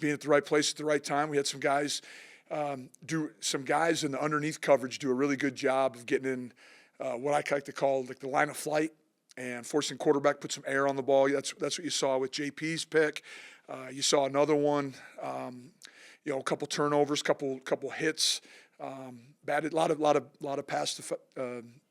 being at the right place at the right time. We had some guys in the underneath coverage do a really good job of getting in what I like to call like the line of flight and forcing quarterback put some air on the ball. That's what you saw with JP's pick. You saw another one, a couple turnovers, couple hits, batted a lot of pass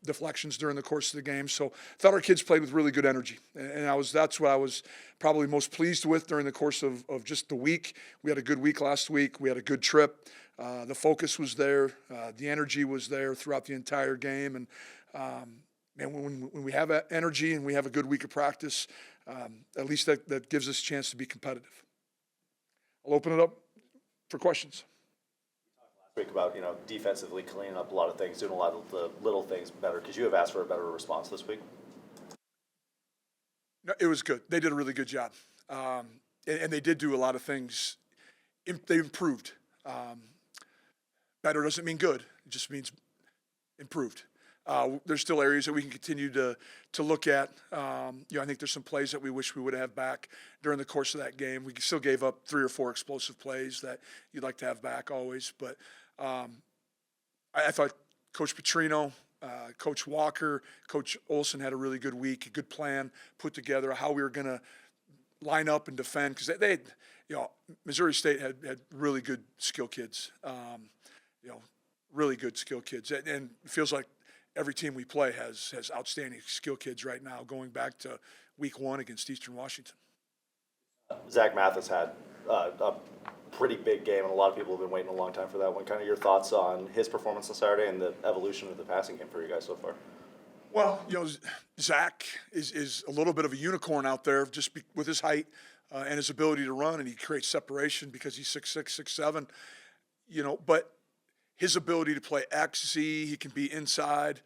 deflections during the course of the game. So I thought our kids played with really good energy, and that's what I was probably most pleased with during the course of just the week. We had a good week last week. We had a good trip. The focus was there. The energy was there throughout the entire game, and when we have energy and we have a good week of practice, at least that gives us a chance to be competitive. I'll open it up for questions. Week about defensively cleaning up a lot of things, doing a lot of the little things better. Could you have asked for a better response this week? No, it was good. They did a really good job, and they did do a lot of things. They improved. Better doesn't mean good; it just means improved. There's still areas that we can continue to look at. I think there's some plays that we wish we would have back during the course of that game. We still gave up 3 or 4 explosive plays that you'd like to have back always. But I thought Coach Petrino, Coach Walker, Coach Olson had a really good week, a good plan put together, how we were going to line up and defend. Because Missouri State had really good skill kids, really good skill kids. And it feels like every team we play has outstanding skill kids right now, going back to week 1 against Eastern Washington. Zach Matthys had a pretty big game, and a lot of people have been waiting a long time for that one. Kind of your thoughts on his performance on Saturday and the evolution of the passing game for you guys so far? Well, Zach is a little bit of a unicorn out there just with his height and his ability to run, and he creates separation because he's 6'6", 6'7", but his ability to play XZ, he can be inside.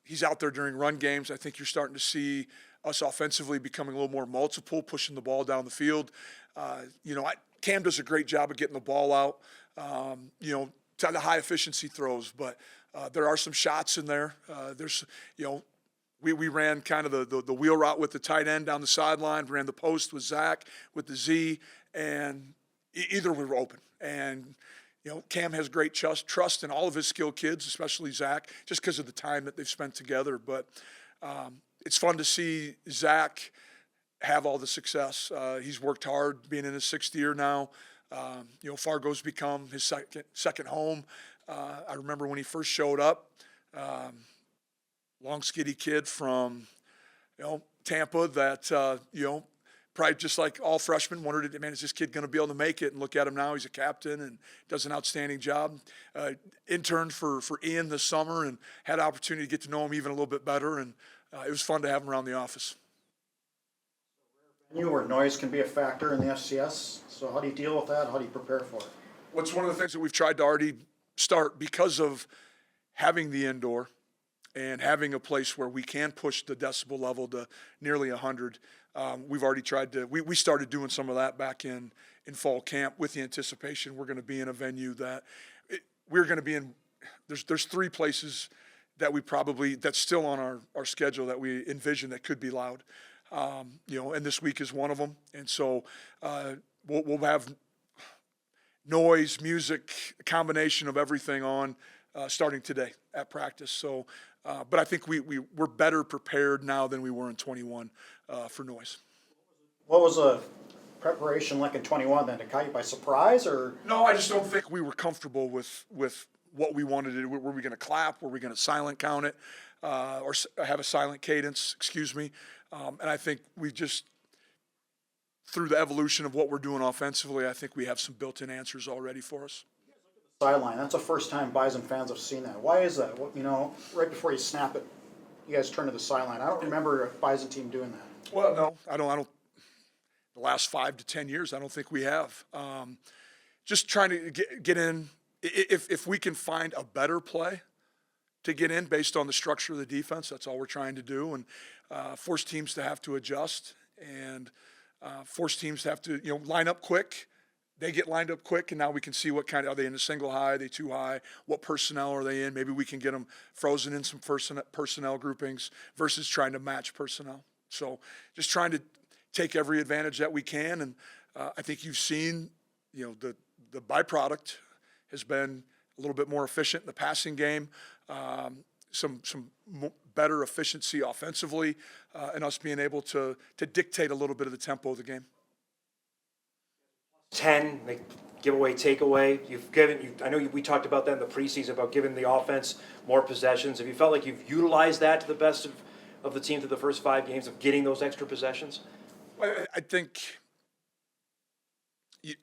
He's out there during run games. I think you're starting to see us offensively becoming a little more multiple, pushing the ball down the field. Cam does a great job of getting the ball out, to the high efficiency throws, but there are some shots in there. We ran kind of the wheel route with the tight end down the sideline, ran the post with Zach with the Z, and either we were open. And Cam has great trust in all of his skilled kids, especially Zach, just because of the time that they've spent together. But it's fun to see Zach have all the success. He's worked hard, being in his 6th year now. Fargo's become his second home. I remember when he first showed up, long, skinny kid from Tampa that probably just like all freshmen wondered, man, is this kid going to be able to make it? And look at him now; he's a captain and does an outstanding job. Interned for Ian this summer and had an opportunity to get to know him even a little bit better, and it was fun to have him around the office. Where noise can be a factor in the FCS. So how do you deal with that? How do you prepare for it? Well, it's one of the things that we've tried to already start because of having the indoor and having a place where we can push the decibel level to nearly 100. We've already tried to, we started doing some of that back in fall camp with the anticipation we're going to be in a venue that we're going to be in. There's 3 places that that's still on our schedule that we envision that could be loud. And this week is one of them. And so we'll have noise, music, a combination of everything on starting today at practice. So, but I think we're better prepared now than we were in 21 for noise. What was the preparation like in 21 then? Did it caught you by surprise or? No, I just don't think we were comfortable with what we wanted to do. Were we going to clap? Were we going to silent count it? Or have a silent cadence, excuse me. And I think we just, through the evolution of what we're doing offensively, I think we have some built-in answers already for us. Sideline, that's the first time Bison fans have seen that. Why is that? Right before you snap it, you guys turn to the sideline. I don't remember a Bison team doing that. Well, no, I don't. The last 5 to 10 years, I don't think we have. Just trying to get in. If we can find a better play to get in based on the structure of the defense, that's all we're trying to do, and force teams to have to adjust and force teams to have to line up quick. They get lined up quick, and now we can see what kind of, are they in a single high, are they too high, what personnel are they in? Maybe we can get them frozen in some personnel groupings versus trying to match personnel. So just trying to take every advantage that we can, and I think you've seen the byproduct has been a little bit more efficient in the passing game, some better efficiency offensively, and us being able to dictate a little bit of the tempo of the game. 10, they give away, take away. I know we talked about that in the preseason about giving the offense more possessions. Have you felt like you've utilized that to the best of the team through the first 5 games of getting those extra possessions? I think,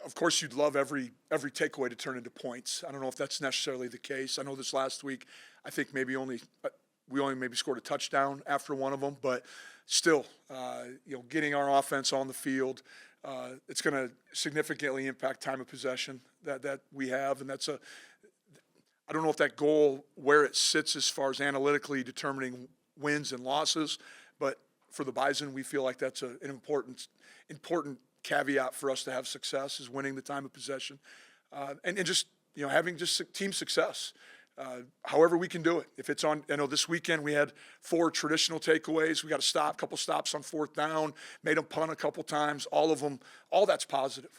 of course, you'd love every takeaway to turn into points. I don't know if that's necessarily the case. I know this last week, I think we only maybe scored a touchdown after one of them, but still, getting our offense on the field, it's going to significantly impact time of possession that we have, and I don't know if that goal, where it sits as far as analytically determining wins and losses, but for the Bison, we feel like that's an important caveat for us to have success is winning the time of possession, and just having just team success. However we can do it. If it's on, this weekend we had 4 traditional takeaways. We got a couple stops on 4th down, made them punt a couple times. All that's positive.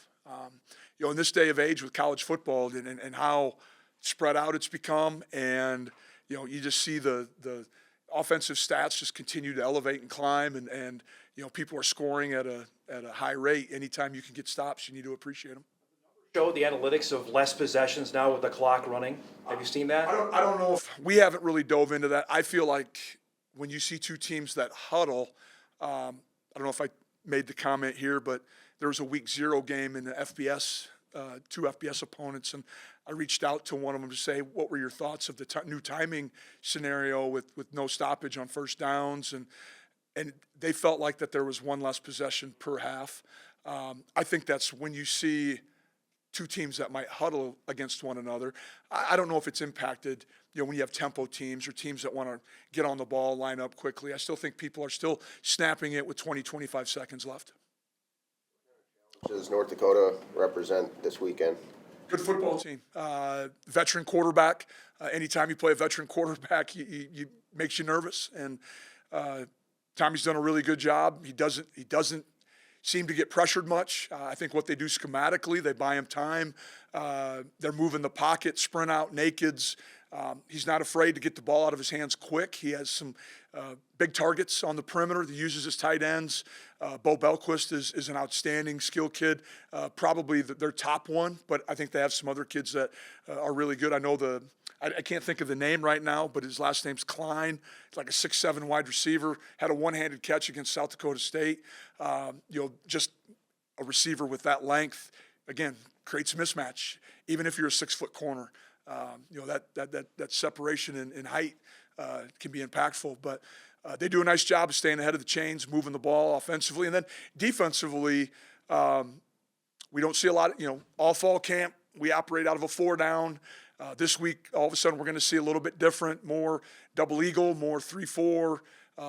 In this day of age with college football and how spread out it's become, and you just see the offensive stats just continue to elevate and climb, and people are scoring at a high rate. Anytime you can get stops, you need to appreciate them. Show the analytics of less possessions now with the clock running. Have you seen that? I don't know if we haven't really dove into that. I feel like when you see 2 teams that huddle, I don't know if I made the comment here, but there was a week 0 game in the FBS, 2 FBS opponents, and I reached out to one of them to say, what were your thoughts of the new timing scenario with no stoppage on first downs, and they felt like that there was 1 less possession per half. I think that's when you see 2 teams that might huddle against one another. I don't know if it's impacted, when you have tempo teams or teams that want to get on the ball, line up quickly. I still think people are still snapping it with 20, 25 seconds left. Does North Dakota represent this weekend? Good football team. Veteran quarterback. Anytime you play a veteran quarterback, you makes you nervous. And Tommy's done a really good job. He doesn't seem to get pressured much. I think what they do schematically, they buy him time. They're moving the pocket, sprint out, nakeds. He's not afraid to get the ball out of his hands quick. He has some big targets on the perimeter. He uses his tight ends. Bo Belquist is an outstanding skill kid, probably their top one, but I think they have some other kids that are really good. I know I can't think of the name right now, but his last name's Klein. He's like a 6'7" wide receiver, had a one-handed catch against South Dakota State. Just a receiver with that length, again, creates a mismatch. Even if you're a 6-foot corner, that separation in height can be impactful. But they do a nice job of staying ahead of the chains, moving the ball offensively. And then defensively, we don't see a lot of, all fall camp, we operate out of a 4-down. This week, all of a sudden, we're going to see a little bit different, more double eagle, more 3-4,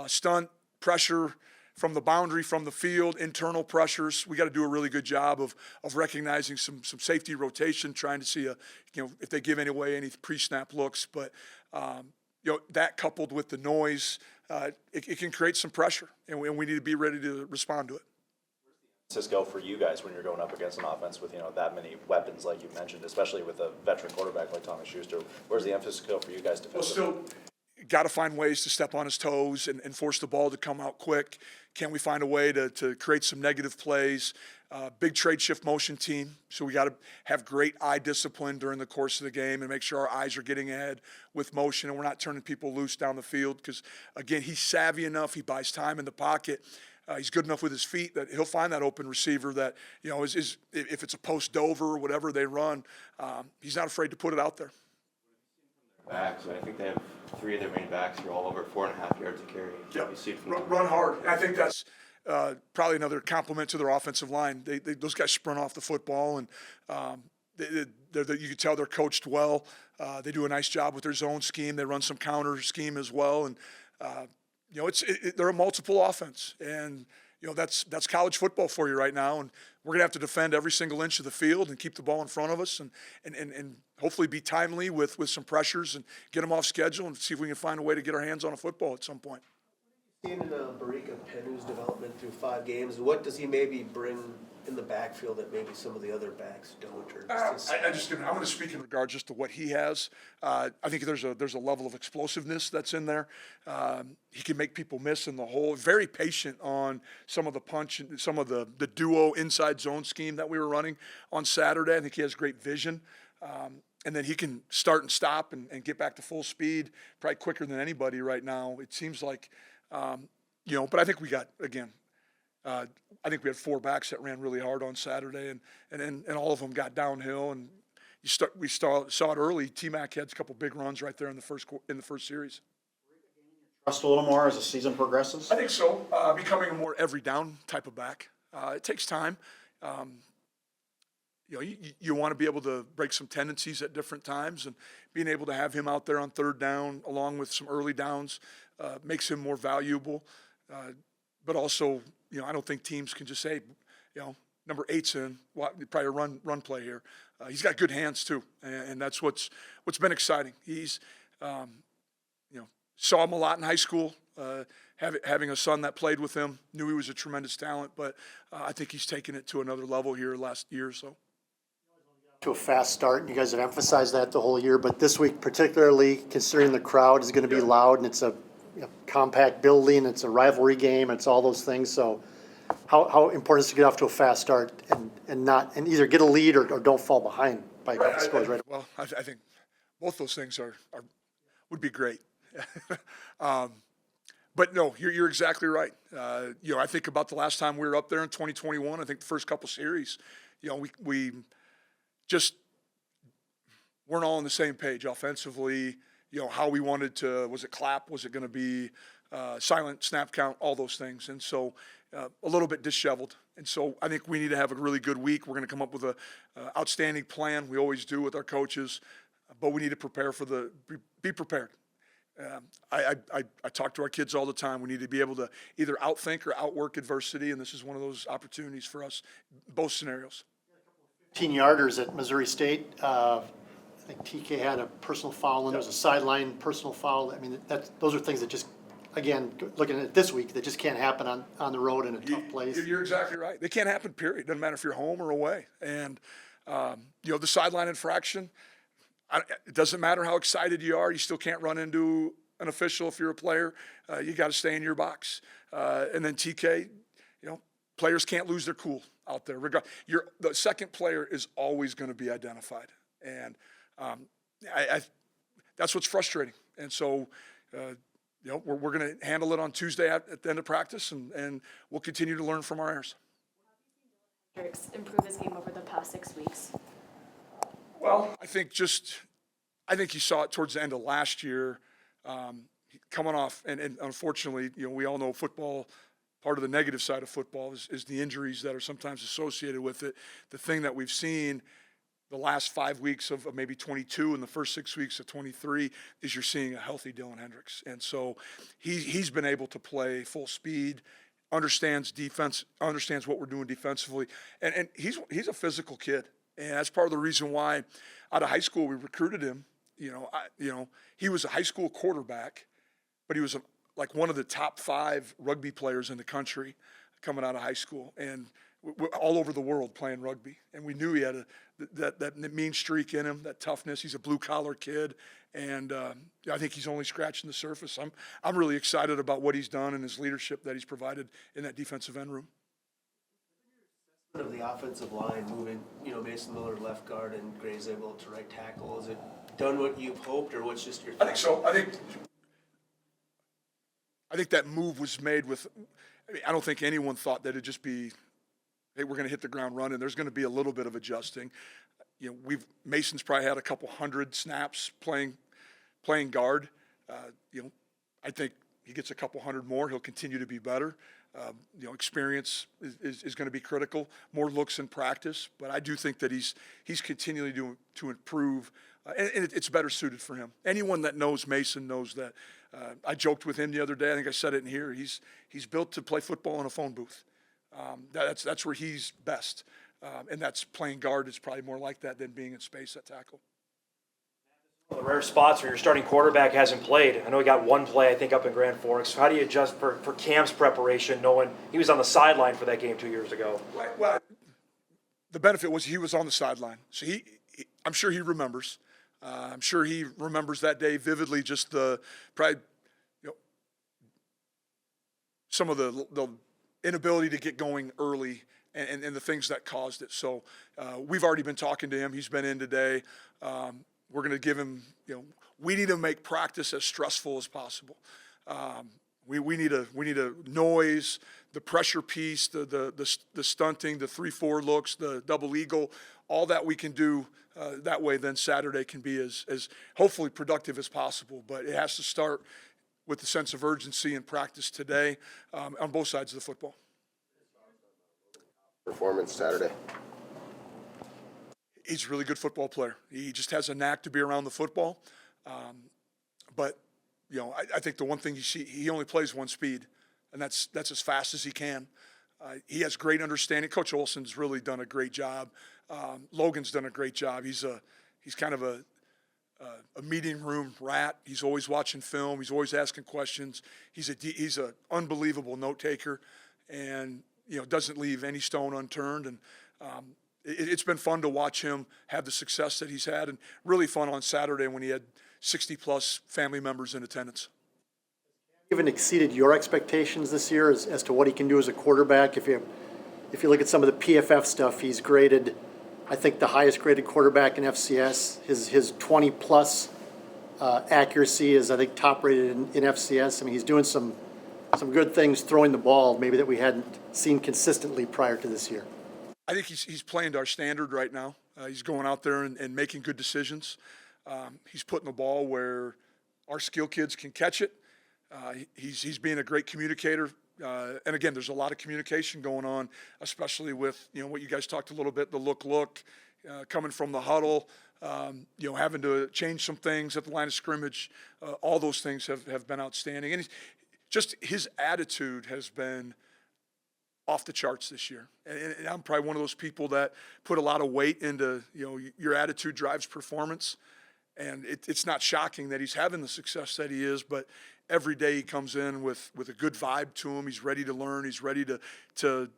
stunt, pressure from the boundary, from the field, internal pressures. We got to do a really good job of recognizing some safety rotation, trying to see if they give away any pre-snap looks. But that coupled with the noise, it can create some pressure, and we need to be ready to respond to it. Go for you guys when you're going up against an offense with that many weapons like you mentioned, especially with a veteran quarterback like Thomas Schuster? Where's the emphasis go for you guys defensively? Well, still got to find ways to step on his toes and force the ball to come out quick. Can we find a way to create some negative plays? Big trade shift motion team, so we got to have great eye discipline during the course of the game and make sure our eyes are getting ahead with motion and we're not turning people loose down the field because, again, he's savvy enough. He buys time in the pocket. He's good enough with his feet that he'll find that open receiver that, is if it's a post Dover or whatever they run, he's not afraid to put it out there. Backs, I think they have 3 of their main backs who are all over 4.5 yards a carry. Yep. Run hard. I think that's probably another compliment to their offensive line. Those guys sprint off the football, and you can tell they're coached well. They do a nice job with their zone scheme. They run some counter scheme as well, and they're a multiple offense, and that's college football for you right now. And we're gonna have to defend every single inch of the field and keep the ball in front of us, and hopefully be timely with some pressures and get them off schedule and see if we can find a way to get our hands on a football at some point. Seeing Barika Penu's development through 5 games, what does he maybe bring in the backfield that maybe some of the other backs don't? Or I'm going to speak in regard just to what he has. I think there's a level of explosiveness that's in there. He can make people miss in the hole. Very patient on some of the punch and some of the duo inside zone scheme that we were running on Saturday. I think he has great vision. And then he can start and stop and get back to full speed probably quicker than anybody right now. It seems like, but I think we got, again, I think we had 4 backs that ran really hard on Saturday, and all of them got downhill. And we saw it early. Tmac had a couple big runs right there in the first series. Trust a little more as the season progresses? I think so. Becoming a more every down type of back. It takes time. You want to be able to break some tendencies at different times, and being able to have him out there on third down along with some early downs makes him more valuable. But also, I don't think teams can just say, number 8's in, probably a run play here. He's got good hands too, and that's what's been exciting. He's, saw him a lot in high school. Having a son that played with him, knew he was a tremendous talent, but I think he's taken it to another level here last year or so. To a fast start, and you guys have emphasized that the whole year, but this week particularly, considering the crowd is going to be loud and it's a compact building, it's a rivalry game, it's all those things. So how important is it to get off to a fast start and either get a lead or don't fall behind by scores right away? Well, I think both those things would be great. But no, you're exactly right. I think about the last time we were up there in 2021. I think the first couple series, we just weren't all on the same page offensively. How we wanted to, was it clap? Was it going to be silent snap count? All those things. And so a little bit disheveled. And so I think we need to have a really good week. We're going to come up with a outstanding plan. We always do with our coaches, but we need to prepare be prepared. I talk to our kids all the time. We need to be able to either outthink or outwork adversity, and this is one of those opportunities for us, both scenarios. 15-yarders at Missouri State. I think TK had a personal foul, and there was a sideline personal foul. I mean, those are things that just, again, looking at it this week, that just can't happen on the road in a tough place. You're exactly right. They can't happen, period. Doesn't matter if you're home or away. And, the sideline infraction, it doesn't matter how excited you are. You still can't run into an official if you're a player. You got to stay in your box. And then TK, players can't lose their cool out there. The second player is always going to be identified. And that's what's frustrating. And so, we're going to handle it on Tuesday at the end of practice, and we'll continue to learn from our errors. Hendricks improve his game over the past 6 weeks? Well, I think you saw it towards the end of last year, coming off, and unfortunately, we all know football, part of the negative side of football is the injuries that are sometimes associated with it. The thing that we've seen the last 5 weeks of maybe 22 and the first 6 weeks of 23 is you're seeing a healthy Dylan Hendricks. And so he's been able to play full speed, understands defense, understands what we're doing defensively. And he's a physical kid. And that's part of the reason why out of high school we recruited him. He was a high school quarterback, but he was like one of the top 5 rugby players in the country coming out of high school, and all over the world playing rugby. And we knew he had that mean streak in him, that toughness. He's a blue-collar kid, and I think he's only scratching the surface. I'm really excited about what he's done and his leadership that he's provided in that defensive end room. Of the offensive line moving, Mason Miller left guard and Gray's able to right tackle. Is it done what you've hoped, or what's just your thought? I think so. I think that move was made with. I don't think anyone thought that it'd just be, hey, we're going to hit the ground running. There's going to be a little bit of adjusting. Mason's probably had a couple hundred snaps playing guard. I think he gets a couple hundred more. He'll continue to be better. Experience is going to be critical. More looks in practice, but I do think that he's continually to improve, and it's better suited for him. Anyone that knows Mason knows that. I joked with him the other day. I think I said it in here. He's built to play football in a phone booth. That's where he's best, and that's playing guard is probably more like that than being in space at tackle. The rare spots where your starting quarterback hasn't played. I know he got one play, I think, up in Grand Forks. How do you adjust for Cam's preparation, knowing he was on the sideline for that game 2 years ago? Well, the benefit was he was on the sideline. So I'm sure he remembers. I'm sure he remembers that day vividly, just probably, some of the inability to get going early and the things that caused it. So we've already been talking to him. He's been in today. We're going to give him, we need to make practice as stressful as possible. We need a noise, the pressure piece, the stunting, the 3-4 looks, the double eagle, all that we can do that way. Then Saturday can be as hopefully productive as possible. But it has to start with the sense of urgency and practice today on both sides of the football. Performance Saturday. He's a really good football player. He just has a knack to be around the football. But I think the one thing you see, he only plays one speed, and that's as fast as he can. He has great understanding. Coach Olson's really done a great job. Logan's done a great job. He's kind of a meeting room rat. He's always watching film. He's always asking questions. He's an unbelievable note taker, and doesn't leave any stone unturned. And it's been fun to watch him have the success that he's had, and really fun on Saturday when he had 60-plus family members in attendance. Even exceeded your expectations this year as to what he can do as a quarterback. If you look at some of the PFF stuff, he's graded, I think, the highest graded quarterback in FCS. His 20-plus accuracy is, I think, top rated in FCS. I mean, he's doing some good things throwing the ball, maybe that we hadn't seen consistently prior to this year. I think he's playing to our standard right now. He's going out there and making good decisions. He's putting the ball where our skill kids can catch it. He's being a great communicator. And again, there's a lot of communication going on, especially with what you guys talked a little bit, the look, coming from the huddle, having to change some things at the line of scrimmage. All those things have been outstanding. And just his attitude has been off the charts this year. And I'm probably one of those people that put a lot of weight into, your attitude drives performance. And it's not shocking that he's having the success that he is, but every day he comes in with a good vibe to him. He's ready to learn. He's ready to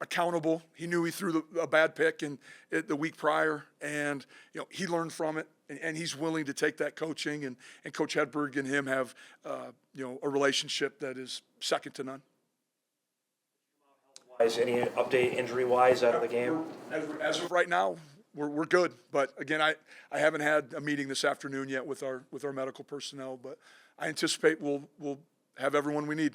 accountable. He knew he threw a bad pick the week prior, and he learned from it, and he's willing to take that coaching. And Coach Hedberg and him have a relationship that is second to none. Any update injury-wise out of the game? As of right now, we're good. But again, I haven't had a meeting this afternoon yet with our medical personnel, but I anticipate we'll have everyone we need.